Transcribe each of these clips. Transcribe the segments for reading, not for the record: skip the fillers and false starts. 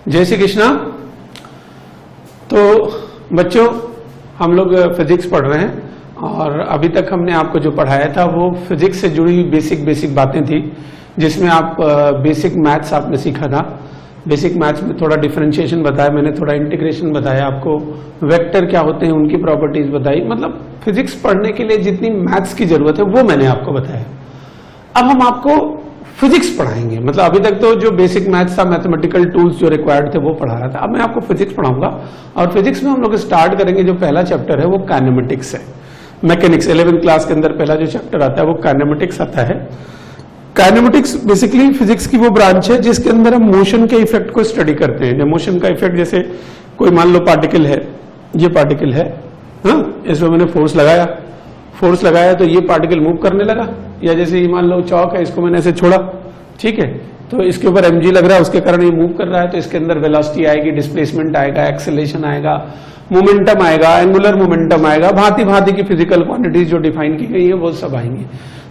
जय श्री कृष्णा। तो बच्चों, हम लोग फिजिक्स पढ़ रहे हैं और अभी तक हमने आपको जो पढ़ाया था वो फिजिक्स से जुड़ी हुई बेसिक बातें थी, जिसमें आप बेसिक मैथ्स आपने सीखा था। बेसिक मैथ्स में थोड़ा डिफरेंशिएशन बताया मैंने, थोड़ा इंटीग्रेशन बताया आपको, वेक्टर क्या होते हैं उनकी प्रॉपर्टीज बताई। मतलब फिजिक्स पढ़ने के लिए जितनी मैथ्स की जरूरत है वो मैंने आपको बताया। अब हम आपको फिजिक्स पढ़ाएंगे। मतलब अभी तक तो जो बेसिक मैथ्स था, मैथमेटिकल टूल्स जो रिक्वायर्ड थे वो पढ़ा रहा था। अब मैं आपको फिजिक्स पढ़ाऊंगा और फिजिक्स में हम लोग स्टार्ट करेंगे। जो पहला चैप्टर है वो काइनेमेटिक्स है। मैकेनिक्स 11th क्लास के अंदर पहला जो चैप्टर आता है वो काइनेमेटिक्स आता है। काइनेमेटिक्स बेसिकली फिजिक्स की वो ब्रांच है जिसके अंदर हम मोशन के इफेक्ट को स्टडी करते हैं। मोशन का इफेक्ट, जैसे कोई मान लो पार्टिकल है, ये पार्टिकल है, हाँ, इसमें मैंने फोर्स लगाया तो ये पार्टिकल मूव करने लगा। या जैसे ये मान लो चौक है, इसको मैंने ऐसे छोड़ा, ठीक है, तो इसके ऊपर mg लग रहा है, उसके कारण ये मूव कर रहा है, तो इसके अंदर वेलोसिटी आएगी, डिस्प्लेसमेंट आएगा, एक्सेलरेशन आएगा, मोमेंटम आएगा, एंगुलर मोमेंटम आएगा, भांति भांति की फिजिकल क्वांटिटीज जो डिफाइन की गई है वो सब आएंगी।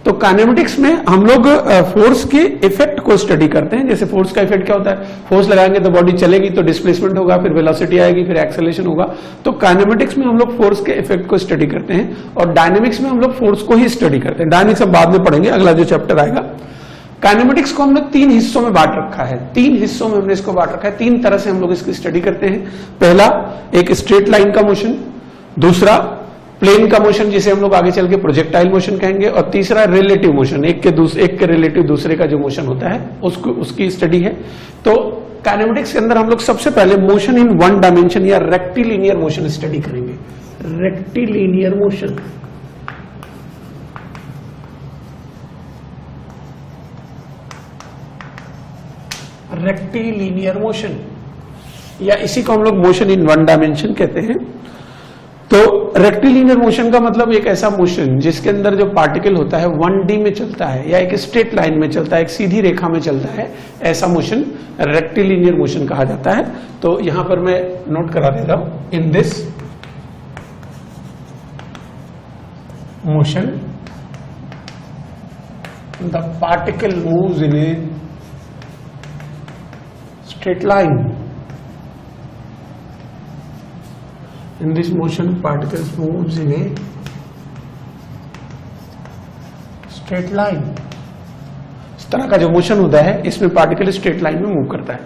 तो काइनेमेटिक्स में हम लोग फोर्स के इफेक्ट को स्टडी करते हैं। जैसे फोर्स का इफेक्ट क्या होता है, फोर्स लगाएंगे तो बॉडी चलेगी, तो डिस्प्लेसमेंट होगा, फिर वेलोसिटी आएगी, फिर एक्सेलरेशन होगा। तो काइनेमेटिक्स में हम लोग फोर्स के इफेक्ट को स्टडी करते हैं और डायनेमिक्स में हम लोग फोर्स को ही स्टडी करते हैं। डायनेमिक्स हम बाद में पढ़ेंगे, अगला जो चैप्टर आएगा। काइनेमेटिक्स को हमने 3 हिस्सों में बांट रखा है। 3 हिस्सों में हमने इसको बांट रखा है। 3 तरह से हम लोग इसकी स्टडी करते हैं। पहला एक स्ट्रेट लाइन का मोशन, दूसरा प्लेन का मोशन जिसे हम लोग आगे चल के प्रोजेक्टाइल मोशन कहेंगे, और तीसरा रिलेटिव मोशन, एक के रिलेटिव दूसरे का जो मोशन होता है उसकी स्टडी है। तो काइनेमेटिक्स के अंदर हम लोग सबसे पहले मोशन इन 1 डायमेंशन या रेक्टिलिनियर मोशन स्टडी करेंगे। रेक्टिलिनियर मोशन, रेक्टिलिनियर मोशन, या इसी को हम लोग मोशन इन 1 डायमेंशन कहते हैं। तो रेक्टिलिनियर मोशन का मतलब एक ऐसा मोशन जिसके अंदर जो पार्टिकल होता है 1D में चलता है या एक स्ट्रेट लाइन में चलता है, एक सीधी रेखा में चलता है, ऐसा मोशन रेक्टिलिनियर मोशन कहा जाता है। तो यहां पर मैं नोट करा देता हूं, in this motion the particle moves in a straight line. In this motion, particles moves in a straight line. इस तरह का जो मोशन होता है इसमें पार्टिकल स्ट्रेट लाइन में मूव करता है।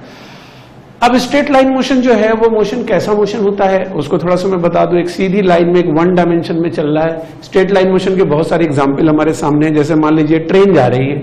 अब स्ट्रेट लाइन मोशन जो है वो मोशन कैसा मोशन होता है उसको थोड़ा सा मैं बता दूं। एक सीधी लाइन में एक 1 डायमेंशन में चल रहा है। स्ट्रेट लाइन मोशन के बहुत सारे एग्जाम्पल हमारे सामने हैं। जैसे मान लीजिए ट्रेन जा रही है,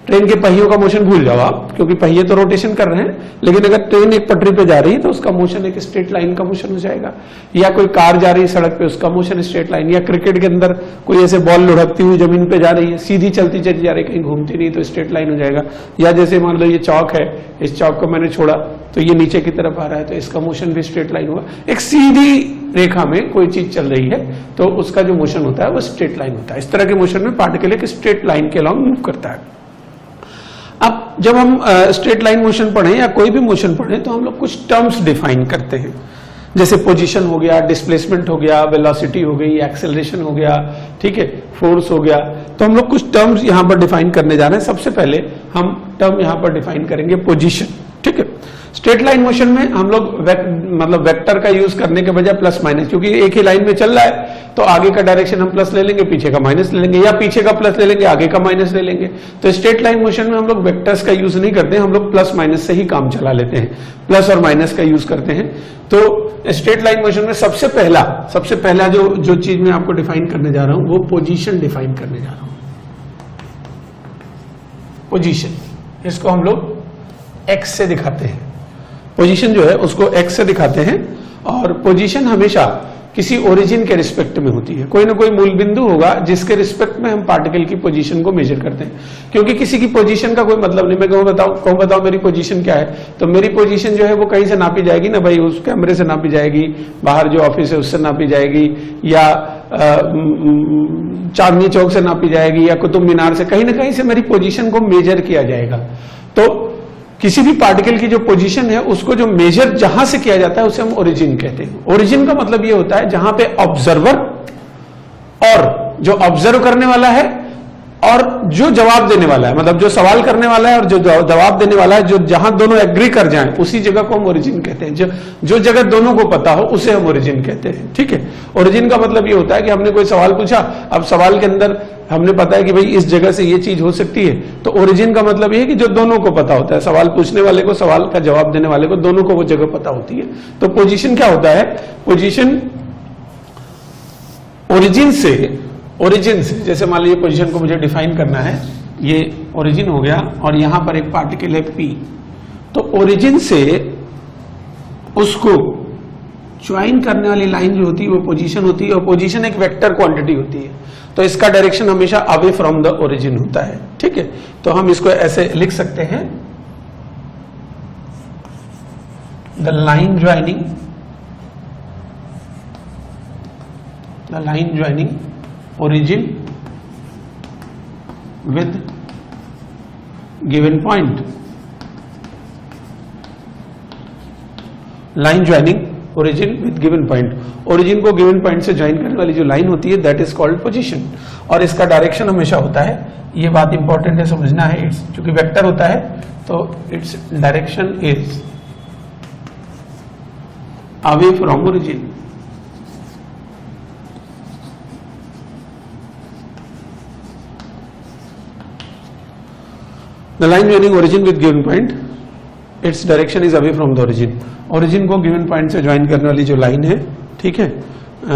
ट्रेन के पहियों का मोशन भूल जाओ आप, क्योंकि पहिए तो रोटेशन कर रहे हैं, लेकिन अगर ट्रेन एक पटरी पे जा रही है तो उसका मोशन एक स्ट्रेट लाइन का मोशन हो जाएगा। या कोई कार जा रही है सड़क पे, उसका मोशन स्ट्रेट लाइन। या क्रिकेट के अंदर कोई ऐसे बॉल लुढ़कती हुई जमीन पे जा रही है, सीधी चलती चली जा रही है, कहीं घूमती नहीं, तो स्ट्रेट लाइन हो जाएगा। या जैसे मान लो ये चौक है, इस चौक को मैंने छोड़ा तो ये नीचे की तरफ आ रहा है, तो इसका मोशन भी स्ट्रेट लाइन होगा। एक सीधी रेखा में कोई चीज चल रही है तो उसका जो मोशन होता है वो स्ट्रेट लाइन होता है। इस तरह के मोशन में पार्टिकल एक स्ट्रेट लाइन के अलॉन्ग मूव करता है। अब जब हम स्ट्रेट लाइन मोशन पढ़ें या कोई भी मोशन पढ़ें तो हम लोग कुछ टर्म्स डिफाइन करते हैं। जैसे पोजीशन हो गया, डिस्प्लेसमेंट हो गया, वेलोसिटी हो गई, एक्सेलरेशन हो गया, ठीक है, फोर्स हो गया। तो हम लोग कुछ टर्म्स यहां पर डिफाइन करने जा रहे हैं। सबसे पहले हम टर्म यहां पर डिफाइन करेंगे पोजीशन, ठीक है। स्ट्रेट लाइन मोशन में हम लोग मतलब वेक्टर का यूज करने के बजाय प्लस माइनस, क्योंकि एक ही लाइन में चल रहा है तो आगे का डायरेक्शन हम प्लस ले लेंगे, पीछे का माइनस ले लेंगे, या पीछे का प्लस ले लेंगे, आगे का माइनस ले लेंगे। तो स्ट्रेट लाइन मोशन में हम लोग वेक्टर्स का यूज नहीं करते हैं, हम लोग प्लस माइनस से ही काम चला लेते हैं, प्लस और माइनस का यूज करते हैं। तो स्ट्रेट लाइन मोशन में सबसे पहला जो चीज मैं आपको डिफाइन करने जा रहा हूं वो पोजीशन डिफाइन करने जा रहा हूं। पोजीशन, इसको हम लोग एक्स से दिखाते हैं। पोजीशन जो है उसको एक्स से दिखाते हैं और पोजीशन हमेशा किसी ओरिजिन के रिस्पेक्ट में होती है। कोई ना कोई मूल बिंदु होगा जिसके रिस्पेक्ट में हम पार्टिकल की पोजीशन को मेजर करते हैं। क्योंकि किसी की पोजीशन का कोई मतलब नहीं, मैं कहूं बताओ मेरी पोजीशन क्या है, तो मेरी पोजीशन जो है वो कहीं से नापी जाएगी ना भाई, उस कैमरे से नापी जाएगी, बाहर जो ऑफिस है उससे नापी जाएगी, या चांदनी चौक से नापी जाएगी, या कुतुब मीनार से, कहीं ना कहीं से मेरी पोजीशन को मेजर किया जाएगा। तो किसी भी पार्टिकल की जो पोजीशन है उसको जो मेजर जहां से किया जाता है उसे हम ओरिजिन कहते हैं। ओरिजिन का मतलब ये होता है जहां पे ऑब्जर्वर और जो ऑब्जर्व करने वाला है और जो जवाब देने वाला है, मतलब जो सवाल करने वाला है और जो जवाब देने वाला है, जो जहां दोनों एग्री कर जाएं उसी जगह को हम ओरिजिन कहते हैं। जो जगह दोनों को पता हो उसे हम ओरिजिन कहते हैं। ठीक है, ओरिजिन का मतलब ये होता है कि हमने कोई सवाल पूछा, अब सवाल के अंदर हमने पता है कि भाई इस जगह से ये चीज हो सकती है, तो ओरिजिन का मतलब ये है कि जो दोनों को पता होता है, सवाल पूछने वाले को, सवाल का जवाब देने वाले को, दोनों को वो जगह पता होती है। तो पोजीशन क्या होता है? पोजीशन ओरिजिन से जैसे मान लीजिए पोजीशन को मुझे डिफाइन करना है, ये ओरिजिन हो गया और यहां पर एक पार्टिकल है P, तो ओरिजिन से उसको ज्वाइन करने वाली लाइन जो होती है वो पोजीशन होती है, और पोजीशन एक वेक्टर क्वांटिटी होती है, तो इसका डायरेक्शन हमेशा अवे फ्रॉम द ओरिजिन होता है। ठीक है, तो हम इसको ऐसे लिख सकते हैं, the line joining origin with given point, line joining origin with given point, origin को गिवन पॉइंट से ज्वाइन करने वाली जो लाइन होती है दैट इज कॉल्ड पोजीशन, और इसका डायरेक्शन हमेशा होता है, ये बात इंपॉर्टेंट है समझना है, इट्स चूंकि वेक्टर होता है तो its direction is away from origin. The line joining origin with given point, its direction is away from the origin. Origin को given point से ज्वाइन करने वाली जो लाइन है, ठीक है,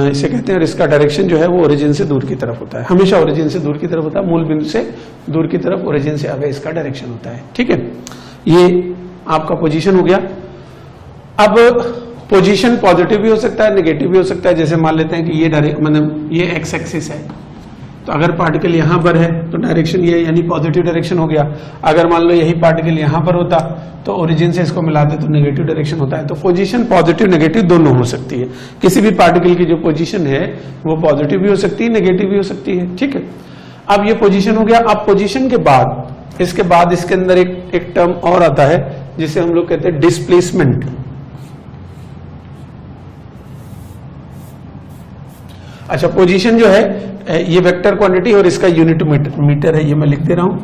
इसे कहते हैं, और इसका डायरेक्शन जो है वो ओरिजिन से दूर की तरफ होता है, हमेशा ओरिजिन से दूर की तरफ होता है, मूल बिंदु से दूर की तरफ, ओरिजिन से अवे इसका डायरेक्शन होता है। ठीक है, ये आपका पोजीशन हो गया। अब पोजीशन पॉजिटिव भी हो सकता है, नेगेटिव भी हो सकता है। जैसे मान लेते हैं कि ये डायरेक्ट मतलब ये एक्स एक्सिस है, तो अगर पार्टिकल यहां पर है तो डायरेक्शन ये यानी पॉजिटिव डायरेक्शन हो गया। अगर मान लो यही पार्टिकल यहां पर होता तो ओरिजिन से इसको मिलाते तो नेगेटिव डायरेक्शन होता है। तो पोजीशन पॉजिटिव नेगेटिव दोनों हो सकती है। किसी भी पार्टिकल की जो पोजीशन है वो पॉजिटिव भी हो सकती है, नेगेटिव भी हो सकती है। ठीक है, अब ये पोजीशन हो गया। अब पोजीशन के बाद इसके अंदर एक टर्म और आता है जिसे हम लोग कहते हैं डिस्प्लेसमेंट। अच्छा, पोजीशन जो है ये वेक्टर क्वांटिटी और इसका यूनिट मीटर है, ये मैं लिख दे रहा हूं,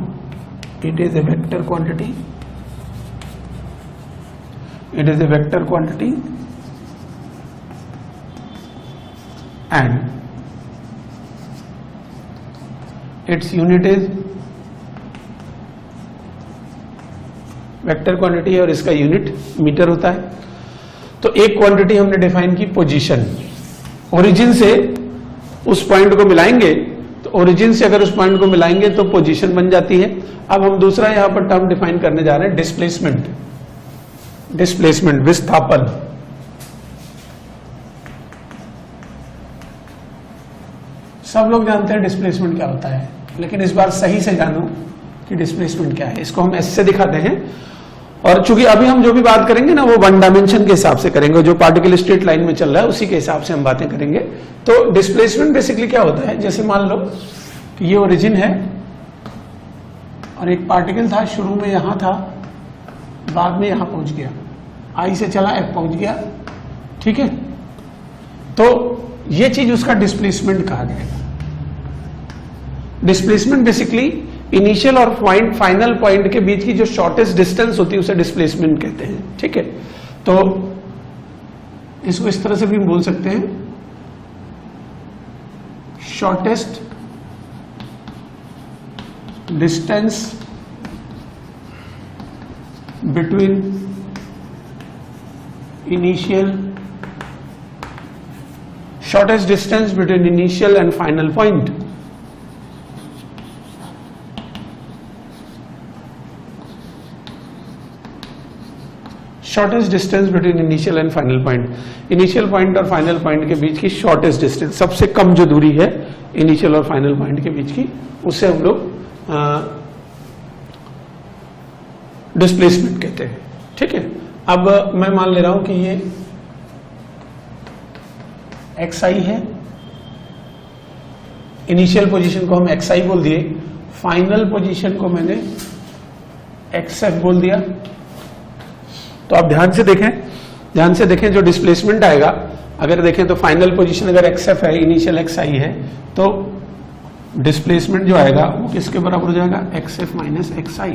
it is a vector quantity, it is a vector quantity and its unit is vector quantity है और इसका यूनिट मीटर होता है। तो एक क्वांटिटी हमने डिफाइन की पोजीशन, ओरिजिन से उस पॉइंट को मिलाएंगे, तो ओरिजिन से अगर उस पॉइंट को मिलाएंगे तो पोजीशन बन जाती है। अब हम दूसरा यहां पर टर्म डिफाइन करने जा रहे हैं, डिस्प्लेसमेंट। डिस्प्लेसमेंट विस्थापन। सब लोग जानते हैं डिस्प्लेसमेंट क्या होता है, लेकिन इस बार सही से जानो कि डिस्प्लेसमेंट क्या है। इसको हम एस से दिखाते हैं, और चूंकि अभी हम जो भी बात करेंगे ना वो वन डायमेंशन के हिसाब से करेंगे, जो पार्टिकल स्ट्रेट लाइन में चल रहा है उसी के हिसाब से हम बातें करेंगे। तो डिस्प्लेसमेंट बेसिकली क्या होता है, जैसे मान लो कि ये ओरिजिन है और एक पार्टिकल था, शुरू में यहां था, बाद में यहां पहुंच गया, आई से चला एफ पहुंच गया। ठीक है, तो ये चीज उसका डिस्प्लेसमेंट कहा जाएगा। डिस्प्लेसमेंट बेसिकली इनिशियल और फाइनल पॉइंट के बीच की जो शॉर्टेस्ट डिस्टेंस होती है उसे डिस्प्लेसमेंट कहते हैं। ठीक है, तो इसको इस तरह से भी बोल सकते हैं, shortest distance between initial and final point. Shortest distance between initial and final point, initial point और फाइनल पॉइंट के बीच की शॉर्टेस्ट डिस्टेंस, सबसे कम जो दूरी है इनिशियल और फाइनल पॉइंट के बीच की, उसे हम लोग डिस्प्लेसमेंट कहते हैं। ठीक है, अब मैं मान ले रहा हूं कि ये xi है, इनिशियल पोजीशन को हम xi बोल दिए, फाइनल पोजीशन को मैंने xf बोल दिया। तो आप ध्यान से देखें जो डिस्प्लेसमेंट आएगा, अगर देखें तो फाइनल पोजीशन अगर xf है, इनिशियल xi है, तो डिस्प्लेसमेंट जो आएगा वो किसके बराबर हो जाएगा, XF माइनस XI।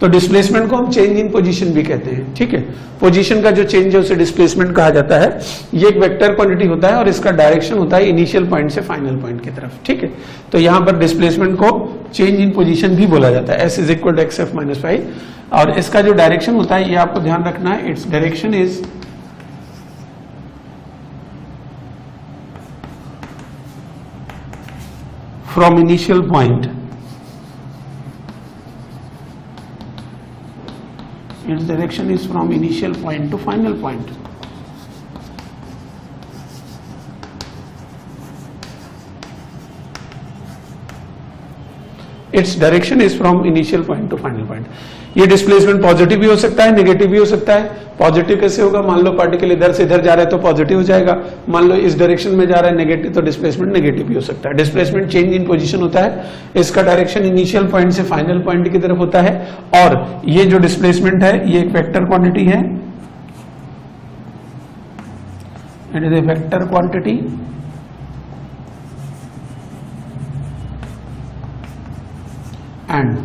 तो डिस्प्लेसमेंट को हम चेंज इन पोजीशन भी कहते हैं, ठीक है। पोजीशन का जो चेंज है उसे डिस्प्लेसमेंट कहा जाता है। ये एक वेक्टर क्वांटिटी होता है और इसका डायरेक्शन होता है इनिशियल पॉइंट से फाइनल पॉइंट की तरफ, ठीक है। तो यहां पर डिस्प्लेसमेंट को चेंज इन पोजीशन भी बोला जाता है, S is equal to XF minus Y। और इसका जो डायरेक्शन होता है ये आपको ध्यान रखना है, its direction is from initial point, its direction is from initial point to final point. Its direction is from initial point to final point. ये डिस्प्लेसमेंट पॉजिटिव भी हो सकता है, नेगेटिव भी हो सकता है। पॉजिटिव कैसे होगा, मान लो पार्टिकल इधर से इधर जा रहा है तो पॉजिटिव हो जाएगा, मान लो इस डायरेक्शन में जा रहा है नेगेटिव, तो डिस्प्लेसमेंट नेगेटिव भी हो सकता है। डिस्प्लेसमेंट चेंज इन पोजीशन होता है, इसका डायरेक्शन इनिशियल पॉइंट से फाइनल पॉइंट की तरफ होता है। और ये जो डिस्प्लेसमेंट है ये एक वेक्टर क्वांटिटी है, it is a vector quantity and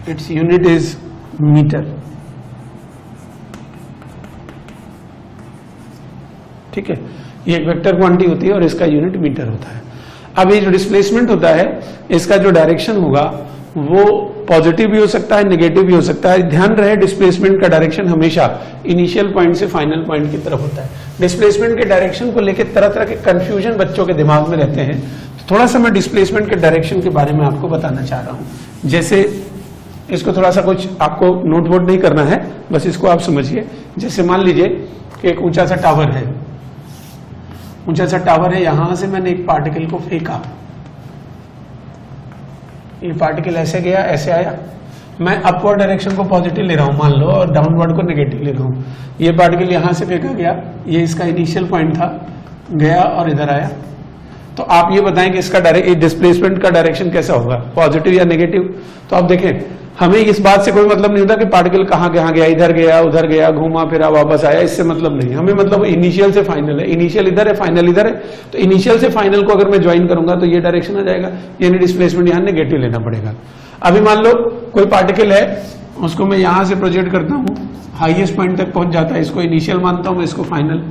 its unit is meter, ठीक है। ये एक वेक्टर क्वांटिटी होती है और इसका यूनिट मीटर होता है। अब ये जो डिस्प्लेसमेंट होता है इसका जो डायरेक्शन होगा वो पॉजिटिव भी हो सकता है, नेगेटिव भी हो सकता है। ध्यान रहे डिस्प्लेसमेंट का डायरेक्शन हमेशा इनिशियल पॉइंट से फाइनल पॉइंट की तरफ होता है। डिस्प्लेसमेंट के डायरेक्शन को लेकर तरह तरह के कंफ्यूजन बच्चों के दिमाग में रहते हैं, तो थोड़ा सा मैं डिस्प्लेसमेंट के डायरेक्शन के बारे में आपको बताना चाह रहा हूं। जैसे इसको थोड़ा सा कुछ आपको नोट वोट नहीं करना है, बस इसको आप समझिए। जैसे मान लीजिए कि एक ऊंचा सा टावर है, ऊंचा सा टावर है, यहां से मैंने एक पार्टिकल को फेंका, ये पार्टिकल ऐसे गया ऐसे आया, मैं अपवर्ड डायरेक्शन को पॉजिटिव ले रहा हूं मान लो और डाउनवर्ड को नेगेटिव ले रहा हूं। ये पार्टिकल यहां से फेंका गया, ये इसका इनिशियल पॉइंट था, गया और इधर आया। तो आप ये बताएं कि इसका डिस्प्लेसमेंट का डायरेक्शन कैसा होगा, पॉजिटिव या नेगेटिव। तो आप देखें हमें इस बात से कोई मतलब नहीं होता कि पार्टिकल कहां कहां गया, इधर गया उधर गया, घूमा फिरा वापस आया, इससे मतलब नहीं। हमें मतलब इनिशियल से फाइनल है, इनिशियल इधर है फाइनल इधर है, तो इनिशियल से फाइनल को अगर मैं ज्वाइन करूंगा तो ये डायरेक्शन आ जाएगा, यानी डिस्प्लेसमेंट यहां नेगेटिव लेना पड़ेगा। अभी मान लो कोई पार्टिकल है, उसको मैं यहां से प्रोजेक्ट करता हूं, हाईएस्ट पॉइंट तक पहुंच जाता है, इसको इनिशियल मानता हूं मैं, इसको फाइनल।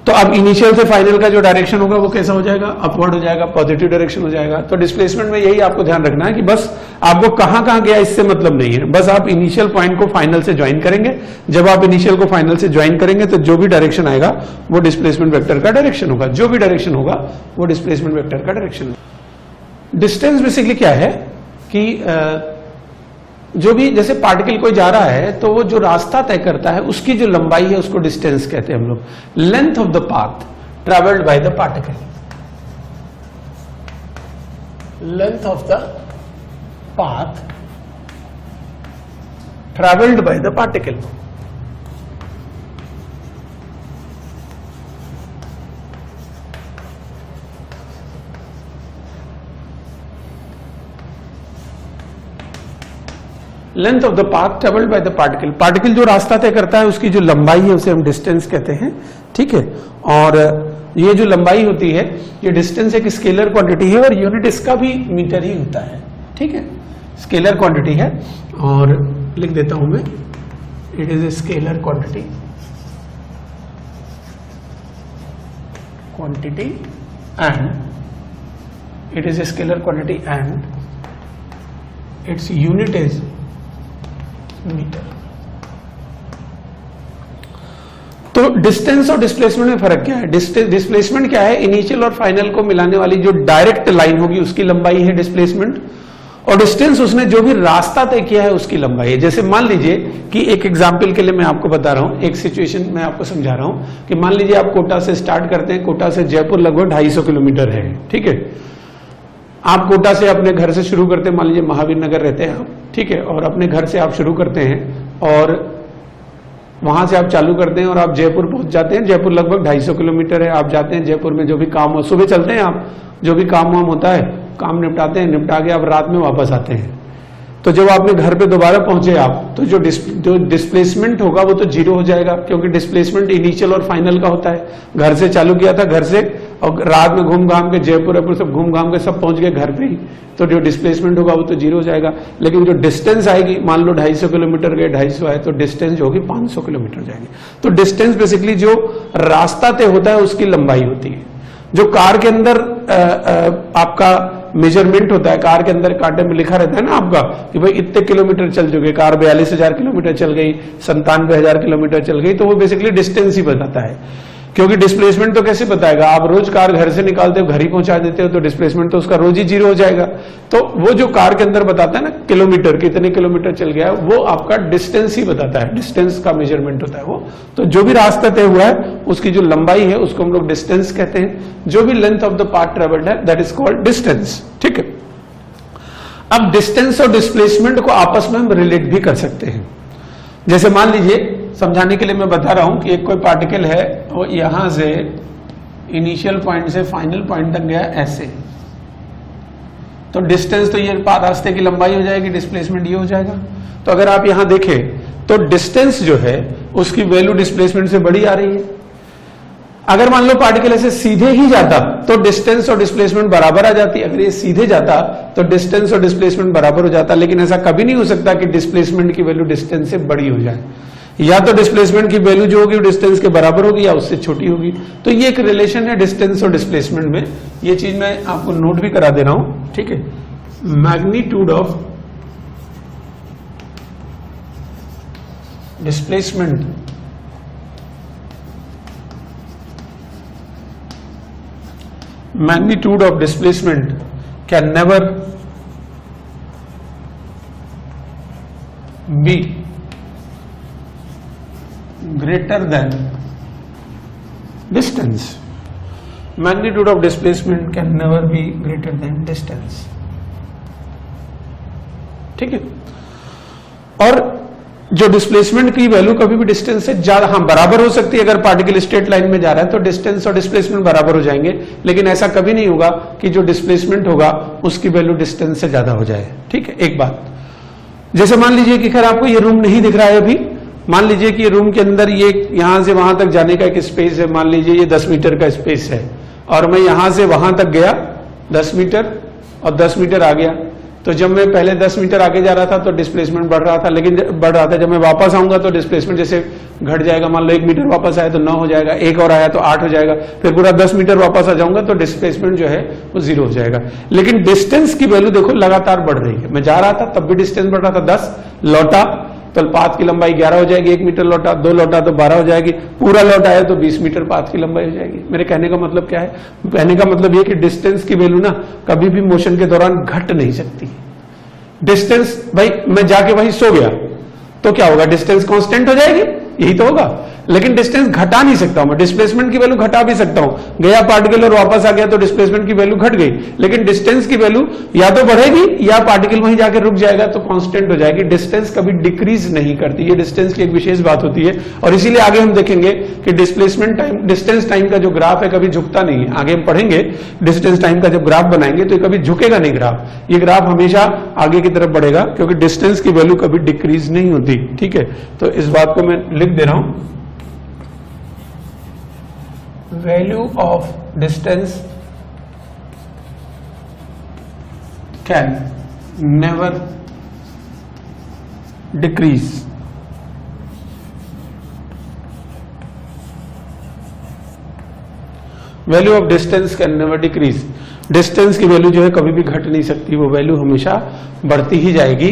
तो अब इनिशियल से फाइनल का जो डायरेक्शन होगा वो कैसा हो जाएगा, अपवर्ड हो जाएगा, पॉजिटिव डायरेक्शन हो जाएगा। तो डिस्प्लेसमेंट में यही आपको ध्यान रखना है कि बस आपको कहां कहां गया इससे मतलब नहीं है, बस आप इनिशियल पॉइंट को फाइनल से ज्वाइन करेंगे। जब आप इनिशियल को फाइनल से ज्वाइन करेंगे तो जो भी डायरेक्शन आएगा वो डिस्प्लेसमेंट वेक्टर का डायरेक्शन होगा, जो भी डायरेक्शन होगा वो डिस्प्लेसमेंट वेक्टर का डायरेक्शन होगा। डिस्टेंस बेसिकली क्या है कि जो भी जैसे पार्टिकल कोई जा रहा है तो वो जो रास्ता तय करता है उसकी जो लंबाई है उसको डिस्टेंस कहते हैं हम लोग। Length of the path travelled by the particle, length of the path travelled by the particle. Length of the path travelled by the particle, particle जो रास्ता तय करता है उसकी जो लंबाई है उसे हम डिस्टेंस कहते हैं, ठीक है। और ये जो लंबाई होती है, ये डिस्टेंस एक स्केलर क्वांटिटी है और यूनिट इसका भी मीटर ही होता है, ठीक है। स्केलर क्वांटिटी है और लिख देता हूं मैं, it is a scalar quantity and it is a scalar quantity and its unit is metre. तो डिस्टेंस और डिस्प्लेसमेंट में फर्क क्या है? डिस्प्लेसमेंट क्या है, इनिशियल और फाइनल को मिलाने वाली जो डायरेक्ट लाइन होगी उसकी लंबाई है डिस्प्लेसमेंट, और डिस्टेंस उसने जो भी रास्ता तय किया है उसकी लंबाई है। जैसे मान लीजिए कि एक एग्जांपल के लिए मैं आपको बता रहा हूं, एक सिचुएशन मैं आपको समझा रहा हूं कि मान लीजिए आप कोटा से स्टार्ट करते हैं, कोटा से जयपुर लगभग 250 किलोमीटर है, ठीक है। आप कोटा से अपने घर से शुरू करते हैं, मान लीजिए महावीर नगर रहते हैं आप, ठीक है, और अपने घर से आप शुरू करते हैं और वहां से आप चालू करते हैं और आप जयपुर पहुंच जाते हैं। जयपुर लगभग 250 किलोमीटर है। आप जाते हैं जयपुर में, जो भी काम हो, सुबह चलते हैं आप, जो भी काम वाम होता है काम निपटाते हैं, निपटा के आप रात में वापस आते हैं। तो जब आपने घर पे दोबारा पहुंचे आप, तो जो डिस्प्लेसमेंट होगा वो तो जीरो हो जाएगा, क्योंकि डिस्प्लेसमेंट इनिशियल और फाइनल का होता है। घर से चालू किया था घर से और रात में घूम घाम के जयपुर सब घूम घाम के सब पहुंच गए घर पे ही, तो जो डिस्प्लेसमेंट होगा वो तो जीरो हो जाएगा। लेकिन जो डिस्टेंस आएगी, मान लो 250 किलोमीटर गए, 250 आए, तो डिस्टेंस जो होगी 500 किलोमीटर जाएगी। तो डिस्टेंस बेसिकली जो रास्ता तय होता है उसकी लंबाई होती है। जो कार के अंदर आपका मेजरमेंट होता है, कार के अंदर कांटे में लिखा रहता है ना आपका कि भाई इतने किलोमीटर चल चुके, कार 42,000 किलोमीटर चल गई, 97,000 किलोमीटर चल गई, तो वो बेसिकली डिस्टेंस ही बताता है। क्योंकि डिस्प्लेसमेंट तो कैसे बताएगा, आप रोज कार घर से निकालते हो घर ही पहुंचा देते हो, तो डिस्प्लेसमेंट तो उसका रोज ही जीरो हो जाएगा। तो वो जो कार के अंदर बताता है ना किलोमीटर, कितने किलोमीटर चल गया है, वो आपका डिस्टेंस ही बताता है, डिस्टेंस का मेजरमेंट होता है वो। तो जो भी रास्ता तय हुआ है उसकी जो लंबाई है उसको हम लोग डिस्टेंस कहते हैं। जो भी length of the path travelled है दैट इज कॉल्ड डिस्टेंस। ठीक है, अब डिस्टेंस और डिस्प्लेसमेंट को आपस में हम रिलेट भी कर सकते हैं। जैसे मान लीजिए, समझाने के लिए मैं बता रहा हूं कि एक कोई पार्टिकल है, वो यहां से इनिशियल पॉइंट से फाइनल पॉइंट तक गया ऐसे, तो डिस्टेंस तो ये रास्ते की लंबाई हो जाएगी, डिस्प्लेसमेंट ये हो जाएगा। तो अगर आप यहां देखें तो डिस्टेंस जो है उसकी वैल्यू डिस्प्लेसमेंट से बड़ी आ रही है। अगर मान लो पार्टिकल ऐसे सीधे ही जाता तो डिस्टेंस और डिस्प्लेसमेंट बराबर आ जाती। अगर ये सीधे जाता तो डिस्टेंस और डिस्प्लेसमेंट बराबर हो जाता, लेकिन ऐसा कभी नहीं हो सकता कि डिस्प्लेसमेंट की वैल्यू डिस्टेंस से बड़ी हो जाए। या तो डिस्प्लेसमेंट की वैल्यू जो होगी डिस्टेंस के बराबर होगी या उससे छोटी होगी। तो ये एक रिलेशन है डिस्टेंस और डिस्प्लेसमेंट में। ये चीज मैं आपको नोट भी करा दे रहा हूं। ठीक है, magnitude of displacement magnitude of displacement can never be greater than distance. Magnitude of displacement can never be greater than distance. ठीक है, और जो डिस्प्लेसमेंट की वैल्यू कभी भी डिस्टेंस से ज्यादा, हाँ बराबर हो सकती है। अगर पार्टिकल स्ट्रेट लाइन में जा रहा है तो डिस्टेंस और डिस्प्लेसमेंट बराबर हो जाएंगे, लेकिन ऐसा कभी नहीं होगा कि जो डिस्प्लेसमेंट होगा उसकी वैल्यू डिस्टेंस से ज्यादा हो जाए। ठीक है, एक बात, जैसे मान लीजिए कि खैर आपको ये रूम नहीं दिख रहा है अभी, मान लीजिए कि रूम के अंदर ये यहां से वहां तक जाने का एक स्पेस है, मान लीजिए ये 10 मीटर का स्पेस है, और मैं यहां से वहां तक गया 10 मीटर और 10 मीटर आ गया। तो जब मैं पहले 10 मीटर आगे जा रहा था तो डिस्प्लेसमेंट बढ़ रहा था, लेकिन बढ़ रहा था। जब मैं वापस आऊंगा तो डिस्प्लेसमेंट जैसे घट जाएगा, मान लो 1 मीटर वापस आया तो 9 हो जाएगा, 1 और आया तो 8 हो जाएगा, फिर पूरा 10 मीटर वापस आ जाऊंगा तो डिस्प्लेसमेंट जो है वो 0 हो जाएगा। लेकिन डिस्टेंस की वैल्यू देखो लगातार बढ़ रही है। मैं जा रहा था तब भी डिस्टेंस बढ़ रहा था, 10 लौटा तो पाथ की लंबाई 11 हो जाएगी, 1 मीटर लौटा, 2 लौटा तो 12 हो जाएगी, पूरा लौटा है तो 20 मीटर पाथ की लंबाई हो जाएगी। मेरे कहने का मतलब क्या है, कहने का मतलब ये कि डिस्टेंस की वैल्यू ना कभी भी मोशन के दौरान घट नहीं सकती। डिस्टेंस, भाई मैं जाके वहीं सो गया तो क्या होगा, डिस्टेंस कांस्टेंट हो जाएगी, यही तो होगा। लेकिन डिस्टेंस घटा नहीं सकता हूं मैं, डिस्प्लेसमेंट की वैल्यू घटा भी सकता हूं। गया पार्टिकल और वापस आ गया तो डिस्प्लेसमेंट की वैल्यू घट गई, लेकिन डिस्टेंस की वैल्यू या तो बढ़ेगी या पार्टिकल वहीं जाकर रुक जाएगा तो कांस्टेंट हो जाएगी। डिस्टेंस कभी डिक्रीज नहीं करती, ये डिस्टेंस की एक विशेष बात होती है। और इसीलिए आगे हम देखेंगे कि डिस्प्लेसमेंट टाइम, डिस्टेंस टाइम का जो ग्राफ है कभी झुकता नहीं है। आगे हम पढ़ेंगे डिस्टेंस टाइम का जब ग्राफ बनाएंगे तो कभी झुकेगा नहीं ग्राफ, ये ग्राफ हमेशा आगे की तरफ बढ़ेगा क्योंकि डिस्टेंस की वैल्यू कभी डिक्रीज नहीं होती। ठीक है, तो इस बात को मैं लिख दे रहा हूं, value of distance can never decrease. Value of distance can never decrease. Distance की वैल्यू जो है कभी भी घट नहीं सकती, वो वैल्यू हमेशा बढ़ती ही जाएगी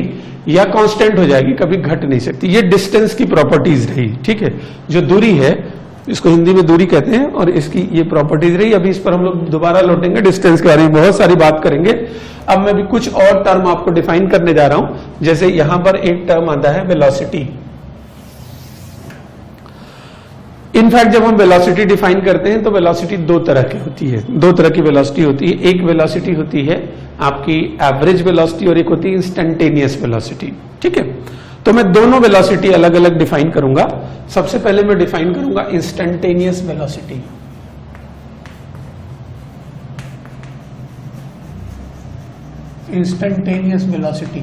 या कांस्टेंट हो जाएगी, कभी घट नहीं सकती। ये डिस्टेंस की प्रॉपर्टीज रही। ठीक है, जो दूरी है इसको हिंदी में दूरी कहते हैं और इसकी ये प्रॉपर्टीज रही। अभी इस पर हम लोग दोबारा लौटेंगे, डिस्टेंस के बारे में बहुत सारी बात करेंगे। अब मैं भी कुछ और टर्म आपको डिफाइन करने जा रहा हूं। जैसे यहां पर एक टर्म आता है वेलोसिटी। इनफैक्ट जब हम वेलोसिटी डिफाइन करते हैं तो वेलोसिटी दो तरह की होती है, दो तरह की वेलोसिटी होती है। एक वेलोसिटी होती है आपकी एवरेज वेलोसिटी और एक होती है इंस्टेंटेनियस वेलोसिटी। ठीक है, तो मैं दोनों वेलोसिटी अलग अलग डिफाइन करूंगा। सबसे पहले मैं डिफाइन करूंगा इंस्टेंटेनियस वेलोसिटी। इंस्टेंटेनियस वेलोसिटी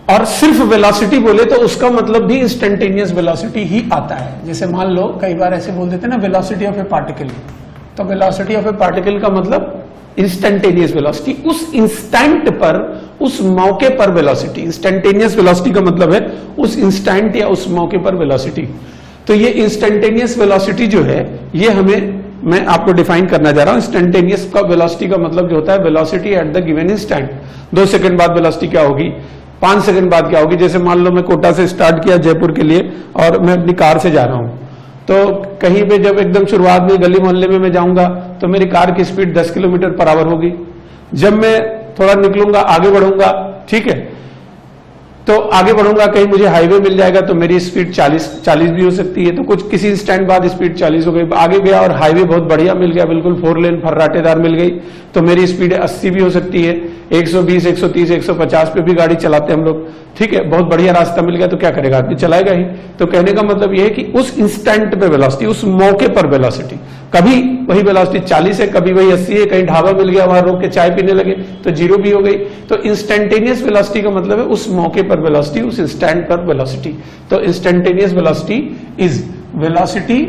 और सिर्फ वेलोसिटी बोले तो उसका मतलब भी इंस्टेंटेनियस वेलोसिटी ही आता है। जैसे मान लो कई बार ऐसे बोल देते हैं ना वेलोसिटी ऑफ ए पार्टिकल, तो वेलोसिटी ऑफ ए पार्टिकल का मतलब इंस्टेंटेनियस वेलोसिटी, उस इंस्टेंट पर, उस मौके पर वेलोसिटी। इंस्टेंटेनियस वेलोसिटी का मतलब है उस इंस्टेंट या उस मौके पर वेलोसिटी। तो ये इंस्टेंटेनियस वेलोसिटी जो है ये मैं आपको डिफाइन करना जा रहा हूं। इंस्टेंटेनियस का वेलोसिटी का मतलब जो होता है velocity at the given instant. 2 second बाद वेलोसिटी क्या होगी, 5 सेकंड बाद क्या होगी। जैसे मान लो मैं कोटा से स्टार्ट किया जयपुर के लिए और मैं अपनी कार से जा रहा हूं, तो कहीं पे जब एकदम शुरुआत में गली मोहल्ले में मैं जाऊंगा तो मेरी कार की स्पीड 10 किलोमीटर पर आवर होगी। जब मैं थोड़ा निकलूंगा, आगे बढ़ूंगा, ठीक है, तो आगे बढ़ूंगा, कहीं मुझे हाईवे मिल जाएगा तो मेरी स्पीड 40 भी हो सकती है। तो कुछ किसी इंस्टेंट बाद स्पीड 40 हो गई, आगे गया और हाईवे बहुत बढ़िया मिल गया, बिल्कुल 4 लेन फर्राटेदार मिल गई, तो मेरी स्पीड 80 भी हो सकती है। 120, 130, 150 पे भी गाड़ी चलाते हैं हम लोग, ठीक है, बहुत बढ़िया रास्ता मिल गया तो क्या करेगा आदमी, चलाएगा ही। तो कहने का मतलब यह है कि उस इंस्टेंट पे वेलोसिटी, उस मौके पर वेलोसिटी, कभी वही वेलोसिटी 40 है, कभी वही 80 है, कहीं ढाबा मिल गया वहां रोक के चाय पीने लगे तो 0 भी हो गई। तो इंस्टेंटेनियस वेलोसिटी का मतलब है उस मौके पर वेलोसिटी, उस इंस्टेंट पर वेलोसिटी। तो instantaneous velocity is velocity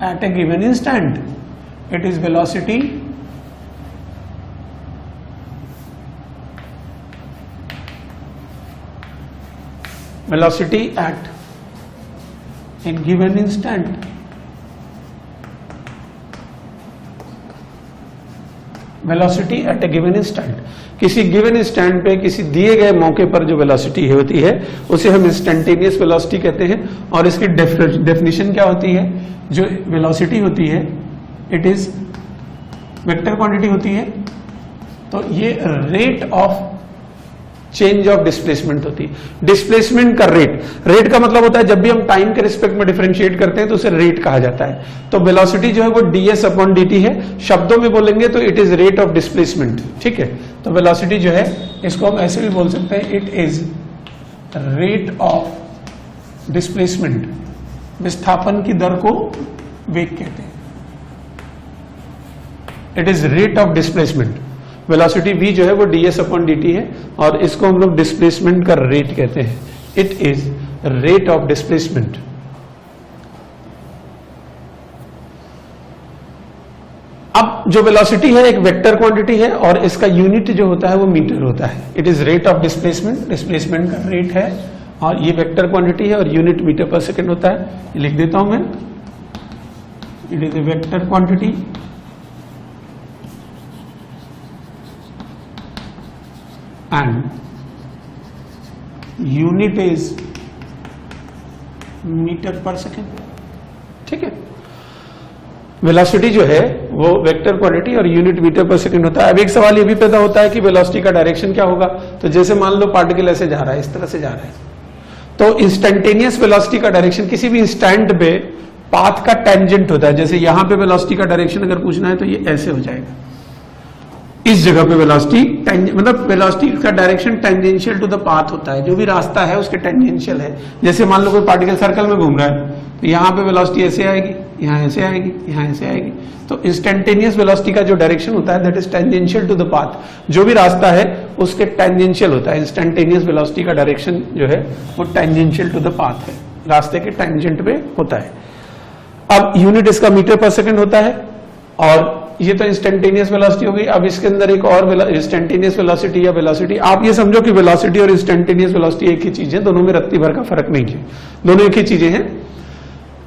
at A given instant, it is velocity at a given instant, velocity at A given instant. किसी गिवन इंस्टेंट पे किसी दिए गए मौके पर जो वेलोसिटी होती है उसे हम इंस्टेंटेनियस वेलोसिटी कहते हैं। और इसकी डेफिनेशन क्या होती है, जो वेलोसिटी होती है इट इज वेक्टर क्वांटिटी होती है, तो ये rate of change of displacement होती है। डिस्प्लेसमेंट का रेट का मतलब होता है जब भी हम टाइम के रिस्पेक्ट में डिफरेंशिएट करते हैं तो उसे रेट कहा जाता है। तो वेलोसिटी जो है वो ds अपॉन dt है, शब्दों में बोलेंगे तो it is rate of displacement, ठीक है। तो वेलोसिटी जो है इसको हम ऐसे भी बोल सकते हैं, it is rate of displacement, विस्थापन की दर को वेग कहते हैं, it is rate of displacement. Velocity v जो है वो ds अपॉन dt है और इसको हम लोग डिस्प्लेसमेंट का रेट कहते हैं, it is rate of displacement. अब जो वेलोसिटी है एक वेक्टर क्वांटिटी है और इसका यूनिट जो होता है वो मीटर होता है। It is rate of displacement, displacement का रेट है और ये वेक्टर क्वांटिटी है और यूनिट मीटर पर सेकेंड होता है। ये लिख देता हूं मैं, it is a vector quantity and unit is metre पर सेकेंड, ठीक है। वेलोसिटी जो है वो वेक्टर क्वांटिटी और यूनिट मीटर पर सेकेंड होता है। अब एक सवाल ये भी पैदा होता है कि वेलोसिटी का डायरेक्शन क्या होगा। तो जैसे मान लो पार्टिकल ऐसे जा रहा है, इस तरह से जा रहा है, तो इंस्टेंटेनियस वेलोसिटी का डायरेक्शन किसी भी इंस्टेंट पे पाथ का टेंजेंट होता है। जैसे यहां पे वेलोसिटी का डायरेक्शन अगर पूछना है तो ये ऐसे हो जाएगा, इस जगह पे वेलोसिटी मतलब वेलोसिटी का direction tangential to the path होता है, जो भी रास्ता है उसके टेंजेंशियल है। जैसे मान लो कोई पार्टिकल सर्कल में घूम रहा है तो यहाँ पे वेलोसिटी ऐसे आएगी, यहाँ ऐसे आएगी, यहाँ ऐसे आएगी। तो इंस्टेंटेनियस वेलोसिटी का जो डायरेक्शन होता है that is tangential to the path, जो भी रास्ता है उसके टेंजेंशियल होता है। इंस्टेंटेनियस वेलोसिटी का डायरेक्शन जो है वो टेंजेंशियल टू द पाथ है, रास्ते के टेंजेंट पे होता है। अब यूनिट इसका मीटर पर सेकेंड होता है और ये तो इंस्टेंटेनियस वेलोसिटी हो गई। अब इसके अंदर एक और इंस्टेंटेनियस वेलोसिटी या वेलोसिटी, आप ये समझो कि वेलोसिटी और इंस्टेंटेनियस वेलोसिटी एक ही चीज है, दोनों में रत्ती भर का फर्क नहीं है, दोनों एक ही चीजें हैं।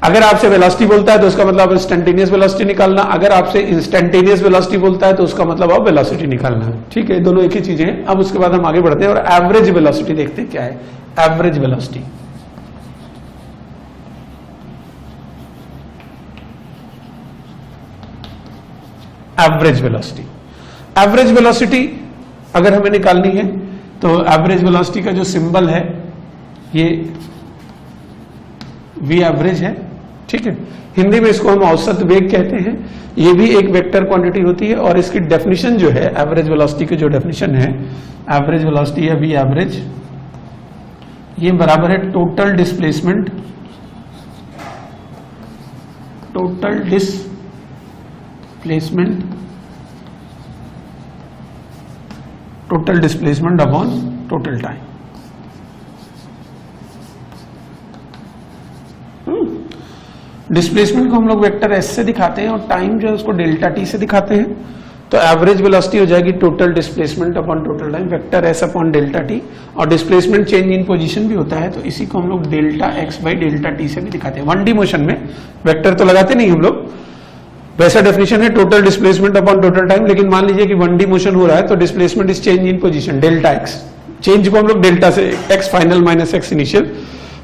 अगर आपसे वेलोसिटी बोलता है तो उसका मतलब इंस्टेंटेनियस वेलोसिटी निकालना, अगर आपसे इंस्टेंटेनियस वेलोसिटी बोलता है तो उसका मतलब आप वेलोसिटी निकालना, ठीक है, दोनों एक ही चीजें हैं। अब उसके बाद हम आगे बढ़ते हैं और एवरेज वेलोसिटी देखते हैं क्या है। Average velocity, average velocity, average velocity अगर हमें निकालनी है तो एवरेज वेलोसिटी का जो सिंबल है ये वी एवरेज है, ठीक है। हिंदी में इसको हम औसत वेग कहते हैं। ये भी एक वेक्टर क्वांटिटी होती है और इसकी डेफिनेशन जो है एवरेज वेलोसिटी की जो डेफिनेशन है, एवरेज वेलोसिटी है वी एवरेज, ये बराबर है total displacement, total displacement, total displacement upon total time. Total displacement upon total time, total displacement upon total time. Total displacement upon total time, total displacement upon total time. Displacement को हम लोग vector S से दिखाते हैं और time जो है उसको डेल्टा टी से दिखाते हैं। तो एवरेज वेलोसिटी हो जाएगी total displacement upon total time, vector S upon delta T, और डिस्प्लेसमेंट चेंज इन पोजीशन भी होता है, तो इसी को हम लोग delta x by delta T से भी दिखाते हैं। 1D मोशन में वेक्टर तो लगाते नहीं हम लोग, वैसा डेफिनेशन है total displacement upon total time, लेकिन मान लीजिए कि 1D मोशन हो रहा है तो displacement is change in position delta x, change को हम लोग डेल्टा से x final minus x initial,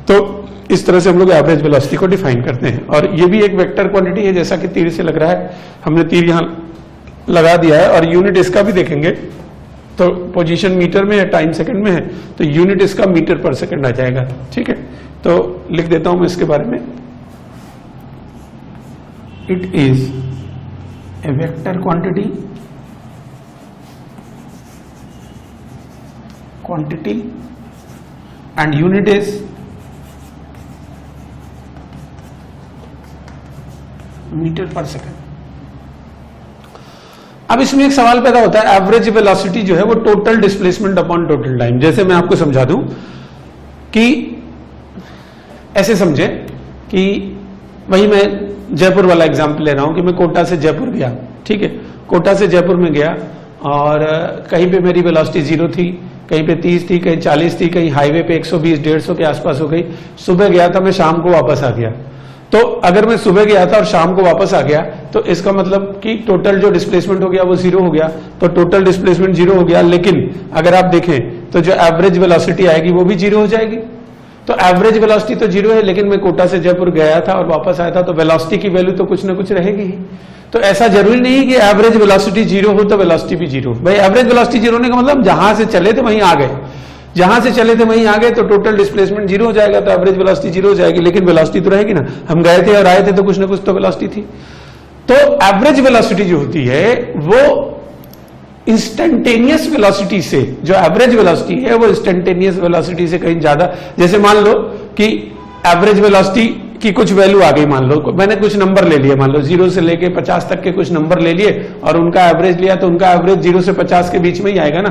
तो इस तरह से हम लोग एवरेज वेलोसिटी को डिफाइन करते हैं। और ये भी एक वेक्टर क्वांटिटी है, जैसा कि तीर से लग रहा है, हमने तीर यहां लगा दिया है, और यूनिट इसका भी देखेंगे तो पोजीशन मीटर में है, टाइम सेकंड में है, तो यूनिट इसका मीटर पर सेकंड आ जाएगा। ठीक है, तो लिख देता हूं मैं इसके बारे में, it is a vector quantity and unit is metre पर सेकंड। अब इसमें एक सवाल पैदा होता है, एवरेज वेलोसिटी जो है वो total displacement upon total time. जैसे मैं आपको समझा दूं कि ऐसे समझे कि वही मैं जयपुर वाला एग्जांपल ले रहा हूं कि मैं कोटा से जयपुर गया, ठीक है, कोटा से जयपुर में गया और कहीं पे मेरी वेलोसिटी 0 थी, कहीं पे 30 थी, कहीं 40 थी, कहीं हाईवे पे 120-150 के आसपास हो गई। सुबह गया था, मैं शाम को वापस आ गया। तो अगर मैं सुबह गया था और शाम को वापस आ गया तो इसका मतलब कि टोटल जो डिस्प्लेसमेंट हो गया वो 0 हो गया, तो टोटल डिस्प्लेसमेंट 0 हो गया। लेकिन अगर आप देखें तो जो एवरेज वेलोसिटी आएगी वो भी 0 हो जाएगी। तो एवरेज वेलोसिटी तो 0 है, लेकिन मैं कोटा से जयपुर गया था और वापस आया था, तो वेलोसिटी की वैल्यू तो कुछ ना कुछ रहेगी ही। तो ऐसा जरूरी नहीं कि एवरेज वेलोसिटी 0 हो तो वेलोसिटी भी 0 हो। भाई एवरेज वेलोसिटी 0 होने का मतलब जहां से चले थे वहीं आ गए, जहां से चले थे वहीं आ गए, तो टोटल डिस्प्लेसमेंट 0 हो जाएगा, तो एवरेज वेलोसिटी 0 हो जाएगी, लेकिन वेलोसिटी तो रहेगी ना। हम गए थे और आए थे तो कुछ ना कुछ तो वेलोसिटी थी। तो एवरेज वेलोसिटी जो होती है वो इंस्टेंटेनियस वेलोसिटी से, जो एवरेज वेलोसिटी है वो इंस्टेंटेनियस वेलोसिटी से कहीं ज्यादा, जैसे मान लो कि एवरेज वेलोसिटी की कुछ वैल्यू आ गई, मान लो मैंने कुछ नंबर ले लिए, मान लो 0 से लेके 50 तक के कुछ नंबर ले लिए और उनका एवरेज लिया, तो उनका एवरेज 0 से 50 के बीच में ही आएगा ना।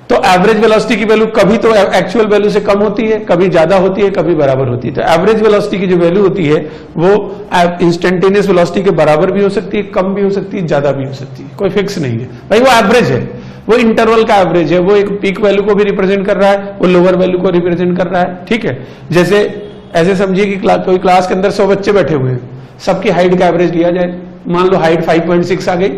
तो एवरेज वेलोसिटी की वैल्यू कभी तो एक्चुअल वैल्यू से कम होती है, कभी ज्यादा होती है, कभी बराबर होती है। तो एवरेज वेलोसिटी की जो वैल्यू होती है वो इंस्टेंटेनियस वेलोसिटी के बराबर भी हो सकती है, कम भी हो सकती है, ज्यादा भी हो सकती है, कोई फिक्स नहीं है भाई। वो एवरेज है, वो इंटरवल का एवरेज है, वो एक पीक वैल्यू को भी रिप्रेजेंट कर रहा है, वो लोअर वैल्यू को रिप्रेजेंट कर रहा है। ठीक है, जैसे ऐसे समझिए कि कोई क्लास के अंदर 100 बच्चे बैठे हुए हैं, सबकी हाइट का एवरेज लिया जाए, मान लो हाइट 5.6 आ गई।